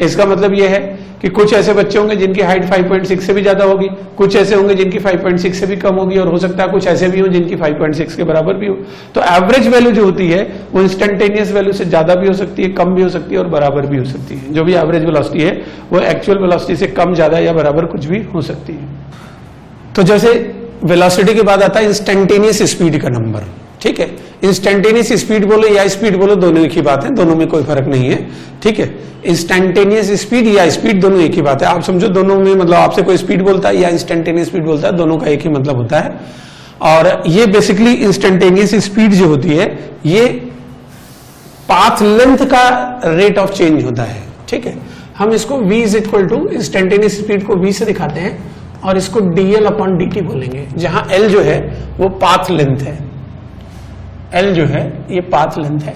इसका मतलब यह है कि कुछ ऐसे बच्चे होंगे जिनकी हाइट 5.6 से भी ज्यादा होगी, कुछ ऐसे होंगे जिनकी 5.6 से भी कम होगी, और हो सकता है कुछ ऐसे भी हो जिनकी 5.6 के बराबर भी हो। तो एवरेज वैल्यू जो होती है वो इंस्टेंटेनियस वैल्यू से ज्यादा भी हो सकती है, कम भी हो सकती है और बराबर भी हो सकती है। जो भी एवरेज वेलोसिटी है वो एक्चुअल वेलोसिटी से कम, ज्यादा या बराबर कुछ भी हो सकती है। तो जैसे वेलोसिटी के बाद आता है इंस्टेंटेनियस स्पीड का नंबर। ठीक है, इंस्टेंटेनियस स्पीड बोलो या स्पीड बोलो, दोनों एक ही बात है, दोनों में कोई फर्क नहीं है। ठीक है, इंस्टेंटेनियस स्पीड या स्पीड दोनों एक ही बात है। आप समझो दोनों में, मतलब आपसे कोई स्पीड बोलता है या इंस्टेंटेनियस स्पीड बोलता है, दोनों का एक ही मतलब होता है। और ये बेसिकली इंस्टेंटेनियस स्पीड जो होती है ये पाथ लेंथ का रेट ऑफ चेंज होता है। ठीक है, हम इसको v is equal to instantaneous speed को v से दिखाते हैं और इसको dl अपॉन dt बोलेंगे, जहां l जो है वो पाथ लेंथ है, L जो है ये पाथ लेंथ है।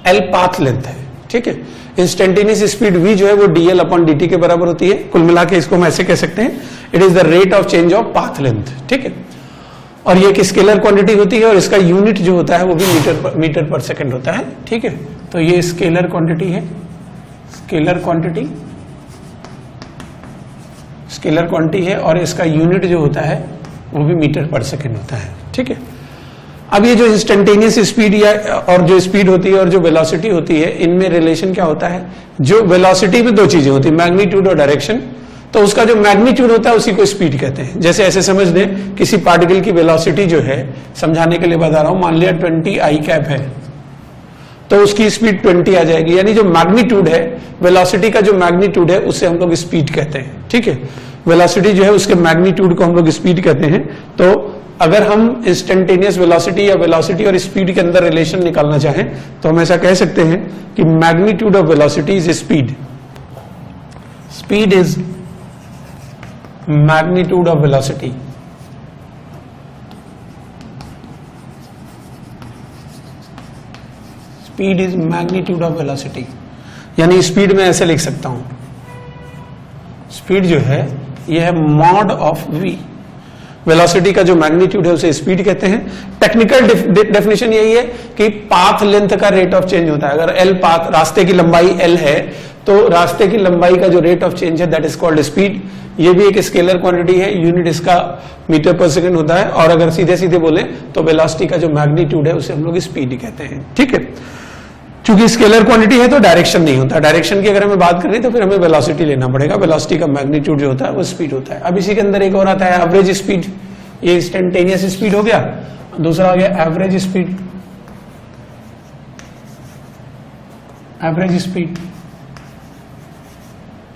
L पाथ लेंथ है। ठीक है, इंस्टेंटेनियस स्पीड v जो है वो dl अपॉन dt के बराबर होती है। कुल मिला के इसको हम ऐसे कह सकते हैं, it is the rate of change of path length. ठीक है, और ये एक स्केलर क्वांटिटी होती है और इसका यूनिट जो होता है वो भी मीटर पर सेकंड होता है। ठीक है, तो ये स्केलर क्वांटिटी है, स्केलर क्वांटिटी है, और इसका यूनिट जो होता है वो भी मीटर पर सेकंड होता है। ठीक है, अब ये जो इंस्टेंटेनियस स्पीड या और जो स्पीड होती है और जो वेलोसिटी होती है, इनमें रिलेशन क्या होता है? जो वेलोसिटी में दो चीजें होती है, मैग्नीट्यूड और डायरेक्शन। तो उसका जो मैग्नीट्यूड होता है उसी को स्पीड कहते हैं। जैसे ऐसे समझ दें, किसी पार्टिकल की वेलोसिटी जो है, समझाने के लिए बता रहा हूं, मान लिया 20 i कैप है तो उसकी स्पीड 20 आ जाएगी, यानी जो मैग्नीट्यूड है, वेलोसिटी का जो मैग्नीट्यूड है उसे हम लोग स्पीड कहते हैं। ठीक है, वेलोसिटी जो है उसके मैग्नीट्यूड को हम लोग स्पीड कहते हैं। तो अगर हम इंस्टेंटेनियस वेलोसिटी या वेलोसिटी और स्पीड के अंदर रिलेशन निकालना चाहें तो हम ऐसा कह सकते हैं कि magnitude of velocity is speed, speed is magnitude of velocity. Speed is magnitude of velocity, यानी स्पीड में ऐसे लिख सकता हूं, स्पीड जो है यह है मॉड ऑफ v। वेलोसिटी का जो मैग्नीट्यूड है उसे स्पीड कहते हैं। टेक्निकल डेफिनेशन यही है कि पाथ लेंथ का रेट ऑफ चेंज होता है। अगर l पाथ, रास्ते की लंबाई l है, तो रास्ते की लंबाई का जो रेट ऑफ चेंज है दैट इज कॉल्ड स्पीड। ये भी एक स्केलर क्वांटिटी है, यूनिट इसका मीटर पर सेकंड होता है। और अगर सीधे सीधे बोले तो वेलोसिटी का जो मैग्नीट्यूड है उसे हम लोग स्पीड कहते हैं, ठीक है। चूंकि स्केलर क्वांटिटी है तो डायरेक्शन नहीं होता, डायरेक्शन की अगर हमें बात करें तो फिर हमें वेलोसिटी लेना पड़ेगा। वेलोसिटी का मैग्नीट्यूड जो होता है वो स्पीड होता है। अब इसी के अंदर एक और आता है एवरेज स्पीड, ये इंस्टेंटेनियस स्पीड हो गया। दूसरा आ गया एवरेज स्पीड, एवरेज स्पीड,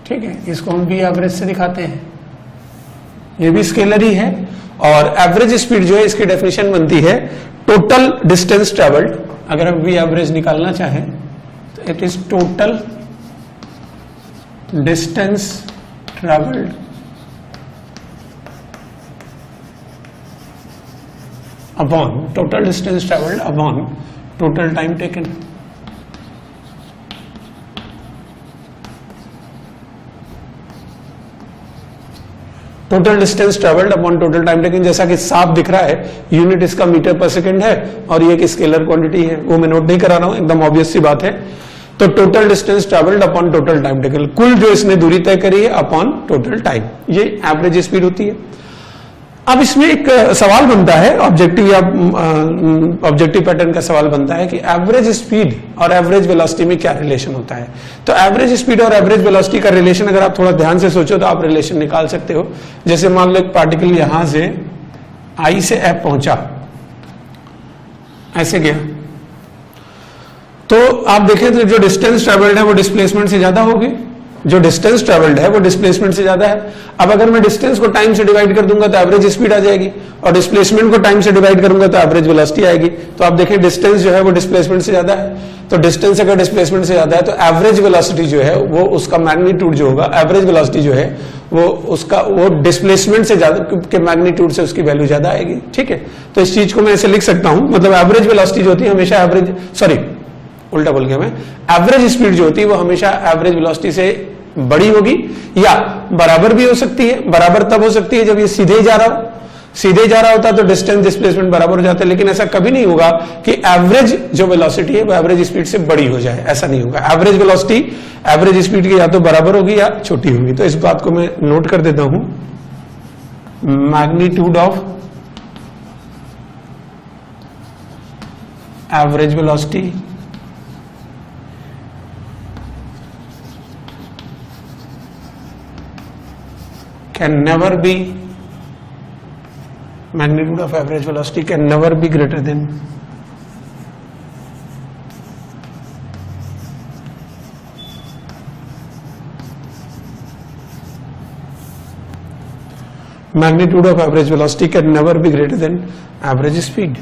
ठीक है। इसको हम भी एवरेज से दिखाते हैं, ये भी स्केलर ही है। और एवरेज स्पीड जो है इसकी डेफिनेशन बनती है टोटल डिस्टेंस ट्रेवल्ड। अगर हम भी एवरेज निकालना चाहें तो it is total distance travelled upon total distance travelled upon total time taken. Total distance travelled upon total time taken, जैसा कि साफ दिख रहा है यूनिट इसका मीटर पर सेकंड है और ये एक स्केलर क्वांटिटी है, वो मैं नोट नहीं करा रहा हूं, एकदम ऑब्वियस सी बात है। तो total distance travelled upon total time taken, कुल जो इसने दूरी तय करी है अपॉन टोटल टाइम, ये एवरेज स्पीड होती है। अब इसमें एक सवाल बनता है, ऑब्जेक्टिव या ऑब्जेक्टिव पैटर्न का सवाल बनता है कि एवरेज स्पीड और एवरेज वेलोसिटी में क्या रिलेशन होता है। तो एवरेज स्पीड और एवरेज वेलोसिटी का रिलेशन अगर आप थोड़ा ध्यान से सोचो तो आप रिलेशन निकाल सकते हो। जैसे मान लो एक पार्टिकल यहां से I से F पहुंचा, ऐसे गया, तो आप देखें तो जो डिस्टेंस ट्रेवल्ड है वो डिस्प्लेसमेंट से ज्यादा होगी, जो डिस्टेंस ट्रेवल्ड है वो डिस्प्लेसमेंट से ज्यादा है। अब अगर मैं डिस्टेंस को टाइम से डिवाइड कर दूंगा तो एवरेज स्पीड आ जाएगी, और डिस्प्लेसमेंट को टाइम से डिवाइड करूंगा तो एवरेज वेलोसिटी आएगी। तो आप देखें डिस्टेंस जो है वो डिस्प्लेसमेंट से ज्यादा है, तो डिस्टेंस अगर डिस्प्लेसमेंट से ज्यादा है तो एवरेज वेलोसिटी जो है वो उसका मैग्नीट्यूड जो होगा, एवरेज वेलोसिटी जो है वो उसका वो डिस्प्लेसमेंट से ज्यादा के मैग्नीट्यूड से उसकी वैल्यू ज्यादा आएगी, ठीक है। तो इस चीज को मैं ऐसे लिख सकता हूं, मतलब एवरेज वेलोसिटी जो होती है हमेशा एवरेज, सॉरी उल्टा बोल गया मैं, एवरेज स्पीड जो होती है वो हमेशा एवरेज वेलोसिटी से बड़ी होगी या बराबर भी हो सकती है। बराबर तब हो सकती है जब ये सीधे जा रहा हो, सीधे जा रहा होता तो डिस्टेंस डिस्प्लेसमेंट बराबर हो जाता है, लेकिन ऐसा कभी नहीं होगा कि एवरेज जो वेलोसिटी है वो एवरेज स्पीड से बड़ी हो जाए, ऐसा नहीं होगा। एवरेज वेलोसिटी एवरेज स्पीड की या तो बराबर होगी या छोटी होगी। तो इस बात को मैं नोट कर देता हूं, magnitude of average velocity can never be, magnitude of average velocity can never be greater than magnitude of average velocity can never be greater than average speed.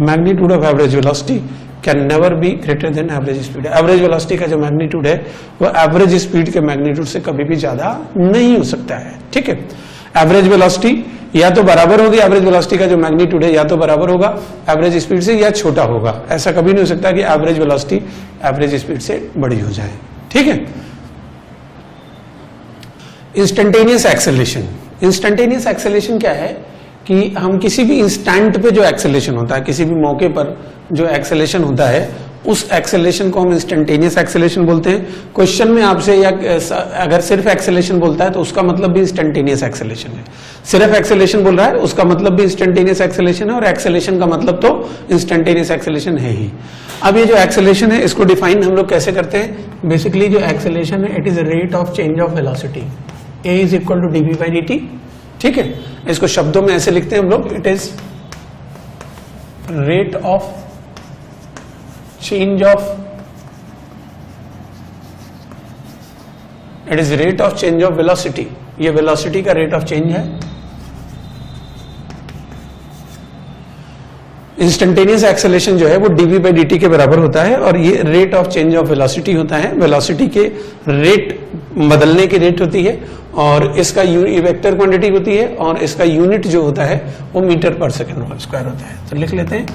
Magnitude of average velocity can never be greater than average speed. Average velocity का जो magnitude है वो average speed के magnitude से कभी भी ज्यादा नहीं हो सकता है, ठीक है। एवरेज वेलोसिटी या तो बराबर होगी, एवरेज वेलोसिटी का जो मैग्नीट्यूड है या तो बराबर होगा एवरेज स्पीड से या छोटा होगा। ऐसा कभी नहीं हो सकता कि एवरेज वेलोसिटी एवरेज स्पीड से बड़ी हो जाए, ठीक है। इंस्टेंटेनियस एक्सेलरेशन, इंस्टेंटेनियस एक्सेलरेशन क्या है कि हम किसी भी इंस्टेंट पे जो एक्सेलरेशन होता है, किसी भी मौके पर जो एक्सेलरेशन होता है उस एक्सेलरेशन को हम इंस्टेंटेनियस एक्सेलरेशन बोलते हैं। क्वेश्चन में आपसे या अगर सिर्फ एक्सेलरेशन बोलता है तो उसका मतलब भी इंस्टेंटेनियस एक्सेलरेशन है। सिर्फ एक्सेलरेशन बोल रहा है उसका मतलब भी इंस्टेंटेनियस एक्सेलरेशन है, और एक्सेलरेशन का मतलब तो इंस्टेंटेनियस एक्सेलरेशन है ही। अब ये जो एक्सेलरेशन है इसको डिफाइन हम लोग कैसे करते हैं, बेसिकली जो एक्सेलरेशन है it is rate of change of velocity, a is equal to dv by dt, ठीक है। इसको शब्दों में ऐसे लिखते हैं हम लोग, it is rate of change of, it is rate of change of velocity, ये वेलोसिटी का रेट ऑफ चेंज है। इंस्टेंटेनियस एक्सेलरेशन जो है वो dv बाई dt के बराबर होता है, और ये rate of change of velocity होता है। वेलोसिटी के रेट बदलने की रेट होती है, और इसका वेक्टर क्वांटिटी होती है, और इसका यूनिट जो होता है वो मीटर पर सेकेंड स्क्वायर होता है। तो लिख लेते हैं,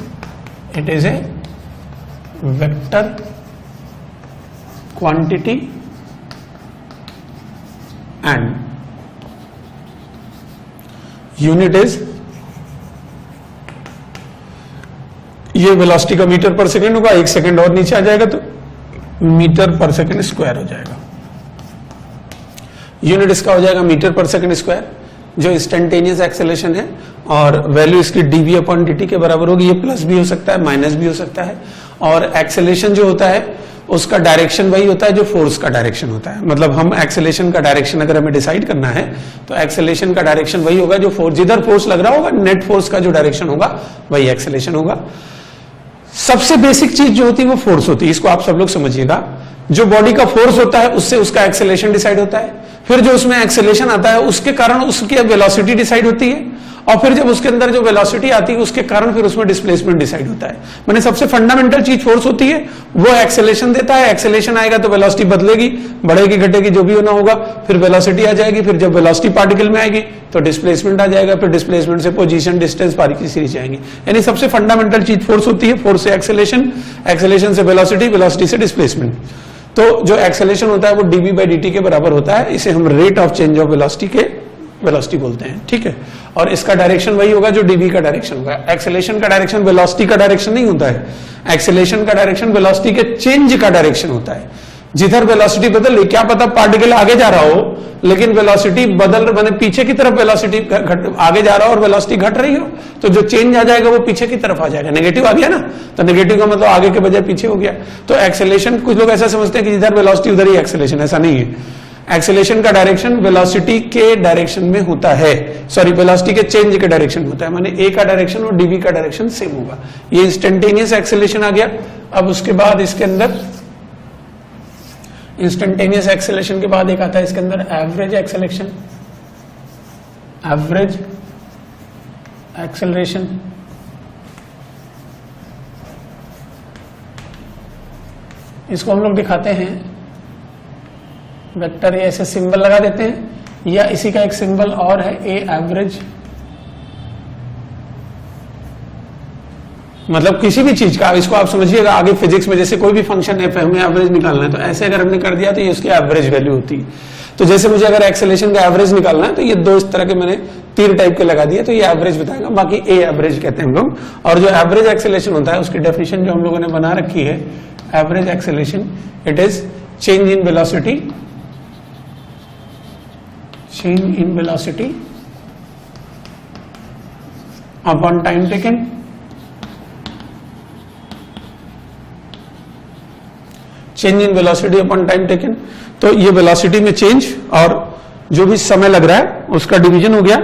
it is a vector quantity and unit is, ये वेलोसिटी का मीटर पर सेकेंड होगा, 1 सेकेंड और नीचे आ जाएगा तो मीटर पर सेकेंड स्क्वायर हो जाएगा। यूनिट इसका हो जाएगा मीटर पर सेकेंड स्क्वायर, जो इंस्टेंटेनियस एक्सेलेरेशन है, और वैल्यू इसकी डीवी अपॉन dt के बराबर होगी। ये प्लस भी हो सकता है, माइनस भी हो सकता है, और एक्सेलेरेशन जो होता है उसका डायरेक्शन वही होता है जो फोर्स का डायरेक्शन होता है। मतलब हम एक्सेलेरेशन का डायरेक्शन अगर हमें डिसाइड करना है तो एक्सेलेरेशन का डायरेक्शन वही होगा जो फोर्स, जिधर फोर्स लग रहा होगा नेट फोर्स का जो डायरेक्शन होगा वही एक्सेलेरेशन होगा। सबसे बेसिक चीज जो होती है वो फोर्स होती है, इसको आप सब लोग समझिएगा। जो बॉडी का फोर्स होता है उससे उसका एक्सेलेरेशन डिसाइड होता है, फिर जो उसमें एक्सेलेरेशन आता है उसके कारण उसकी वेलोसिटी डिसाइड होती है, और फिर जब उसके अंदर जो वेलोसिटी आती है उसके कारण फिर उसमें डिस्प्लेसमेंट डिसाइड होता है। मैंने सबसे फंडामेंटल चीज फोर्स होती है, वो एक्सेलेरेशन देता है। एक्सेलेरेशन आएगा तो वेलोसिटी बदलेगी, बढ़ेगी घटेगी जो भी होना होगा, फिर वेलोसिटी आ जाएगी, फिर जब वेलोसिटी पार्टिकल में आएगी तो डिस्प्लेसमेंट आ जाएगा, फिर डिस्प्लेसमेंट से पोजीशन, डिस्टेंस, बारी की सीरीज आएंगी। यानी सबसे फंडामेंटल चीज फोर्स होती है, फोर्स से एक्सेलेरेशन, एक्सेलेरेशन से वेलोसिटी, वेलोसिटी से डिस्प्लेसमेंट। तो जो एक्सेलेरेशन होता है वो डीवी बाई dt के बराबर होता है, इसे हम rate of change of velocity के वेलोसिटी बोलते हैं, ठीक है। और इसका डायरेक्शन वही होगा जो डीवी का डायरेक्शन होगा। एक्सेलेरेशन का डायरेक्शन वेलोसिटी का डायरेक्शन नहीं होता है, एक्सेलेरेशन का डायरेक्शन वेलोसिटी के चेंज का डायरेक्शन होता है। जिधर वेलोसिटी बदल रही, क्या पता पार्टिकल आगे जा रहा हो लेकिन वेलोसिटी बदल, माने पीछे की तरफ वेलोसिटी आगे जा रहा हो और वेलोसिटी घट रही हो, तो जो चेंज आ जाएगा वो पीछे की तरफ आ जाएगा। नेगेटिव आ गया ना, तो नेगेटिव का मतलब आगे के बजाय पीछे हो गया। तो एक्सेलेरेशन, कुछ लोग ऐसा समझते हैं कि जिधर वेलोसिटी उधर ही एक्सेलेरेशन, ऐसा नहीं है। एक्सेलेरेशन का डायरेक्शन वेलोसिटी के डायरेक्शन में होता है, सॉरी वेलोसिटी के चेंज के डायरेक्शन होता है, माने ए का डायरेक्शन और डीवी का डायरेक्शन सेम होगा। ये इंस्टेंटेनियस एक्सेलेरेशन आ गया। अब उसके बाद इसके अंदर इंस्टेंटेनियस एक्सेलेरेशन के बाद एक आता है इसके अंदर एवरेज एक्सेलेरेशन, एवरेज एक्सेलरेशन। इसको हम लोग दिखाते हैं वेक्टर, ऐसे सिंबल लगा देते हैं, या इसी का एक सिंबल और है ए एवरेज। मतलब किसी भी चीज का, इसको आप समझिएगा आगे फिजिक्स में, जैसे कोई भी फंक्शन है हमें एवरेज निकालना है, तो ऐसे अगर हमने कर दिया तो ये उसकी एवरेज वैल्यू होती है। तो जैसे मुझे अगर एक्सेलेरेशन का एवरेज निकालना है तो ये दो इस तरह के मैंने तीर टाइप के लगा दिए, तो ये एवरेज बताएगा, बाकी ए एवरेज कहते हैं हम लोग। और जो एवरेज एक्सेलेरेशन होता है उसकी डेफिनेशन जो हम लोगों ने बना रखी है, average acceleration it is change in velocity, change in velocity upon time taken, change in velocity upon time taken. तो ये वेलोसिटी में चेंज और जो भी समय लग रहा है उसका डिवीजन हो गया,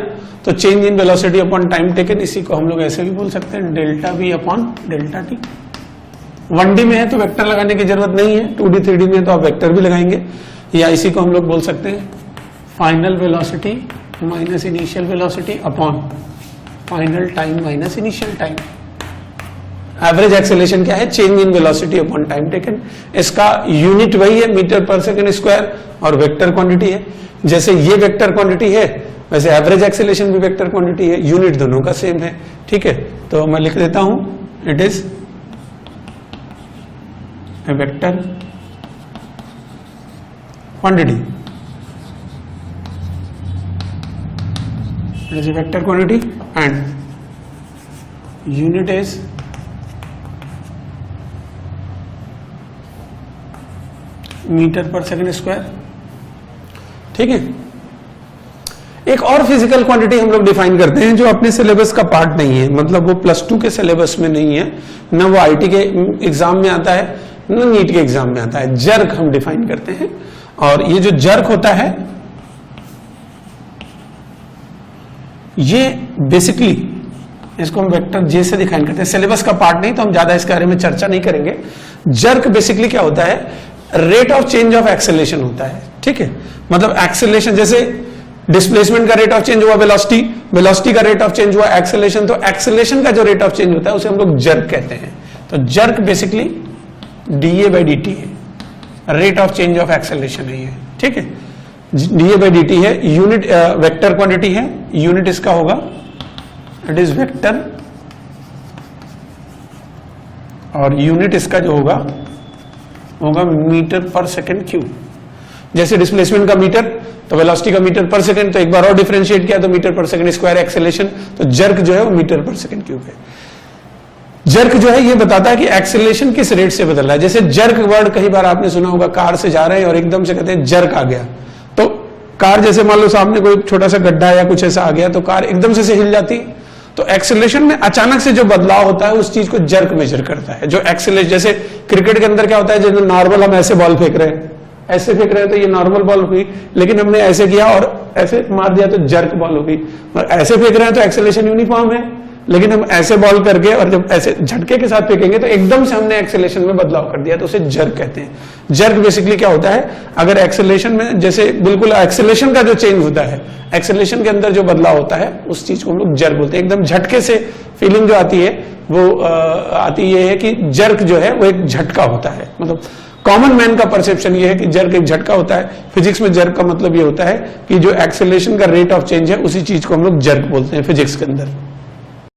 तो change in velocity upon time taken, इसी को हम लोग ऐसे भी बोल सकते हैं delta we upon delta T. 1D में है तो वेक्टर लगाने की जरूरत नहीं है, 2D 3D में तो आप वेक्टर भी लगाएंगे, या इसी को हम लोग बोल सकते हैं final velocity minus initial velocity upon final time minus initial time. Average acceleration क्या है? Change in velocity upon time taken. इसका यूनिट वही है मीटर पर सेकेंड स्क्वायर, और वेक्टर क्वांटिटी है। जैसे ये वेक्टर क्वांटिटी है वैसे एवरेज एक्सेलेरेशन भी वेक्टर क्वांटिटी है, यूनिट दोनों का सेम है, ठीक है। तो मैं लिख देता हूं it is a vector quantity, it is a vector quantity and unit is metre पर सेकेंड स्क्वायर, ठीक है। एक और फिजिकल क्वांटिटी हम लोग डिफाइन करते हैं जो अपने सिलेबस का पार्ट नहीं है, मतलब वो +2 के सिलेबस में नहीं है, न वो आईटी के एग्जाम में आता है न नीट के एग्जाम में आता है। जर्क हम डिफाइन करते हैं, और ये जो जर्क होता है ये बेसिकली, इसको हम वेक्टर जे से डिफाइन करते हैं, सिलेबस का पार्ट नहीं, तो हम ज्यादा इसके बारे में चर्चा नहीं करेंगे। जर्क बेसिकली क्या होता है? Rate of change of acceleration होता है, ठीक है। मतलब एक्सेलेरेशन, जैसे डिस्प्लेसमेंट का रेट ऑफ चेंज हुआ वेलोसिटी, वेलोसिटी का रेट ऑफ चेंज हुआ एक्सेलेरेशन, तो एक्सेलेरेशन का जो रेट ऑफ चेंज होता है उसे हम लोग जर्क कहते हैं। तो jerk basically DA by D T है, rate of change of acceleration है ये। ठीक है, डीए बाई डी टी है, यूनिट वेक्टर क्वांटिटी है, यूनिट इसका होगा इट इज वेक्टर, और यूनिट इसका जो होगा मीटर पर सेकेंड क्यूब। जैसे डिस्प्लेसमेंट का मीटर तो वेलोसिटी का मीटर पर सेकंड, तो एक बार और डिफरेंशिएट किया तो मीटर पर सेकंड स्क्वायर एक्सेलेरेशन, तो जर्क जो है वो मीटर पर सेकंड क्यूब है। जर्क जो है ये बताता है कि एक्सेलेरेशन किस रेट से बदल रहा है। जैसे जर्क वर्ड कई बार आपने सुना होगा, कार से जा रहे हैं और एकदम से कहते हैं जर्क आ गया, तो कार जैसे मान लो सामने कोई छोटा सा गड्ढा या कुछ ऐसा आ गया तो कार एकदम से हिल जाती। तो एक्सेलेरेशन में अचानक से जो बदलाव होता है उस चीज को जर्क मेजर करता है। जो एक्सेलेरेशन, जैसे क्रिकेट के अंदर क्या होता है, जैसे नॉर्मल हम ऐसे बॉल फेंक रहे हैं, ऐसे फेंक रहे हैं तो ये नॉर्मल बॉल हुई, लेकिन हमने ऐसे किया और ऐसे मार दिया तो जर्क बॉल हो गई। और ऐसे फेंक रहे हैं तो एक्सेलेरेशन यूनिफॉर्म है, लेकिन हम ऐसे बॉल करके और जब ऐसे झटके के साथ फेंकेंगे तो एकदम से हमने एक्सेलेरेशन में बदलाव कर दिया, तो उसे जर्क कहते हैं। जर्क बेसिकली क्या होता है, अगर एक्सेलेरेशन में जैसे बिल्कुल एक्सेलेरेशन का जो चेंज होता है, एक्सेलेरेशन के अंदर जो बदलाव होता है उस चीज को हम लोग जर्क बोलते हैं। एकदम झटके से फीलिंग जो आती है वो आती ये है कि जर्क जो है वो एक झटका होता है। मतलब कॉमन मैन का परसेप्शन ये है कि जर्क एक झटका होता है। फिजिक्स में जर्क का मतलब ये होता है कि जो एक्सेलेरेशन का रेट ऑफ चेंज है उसी चीज को हम लोग जर्क बोलते हैं फिजिक्स के अंदर।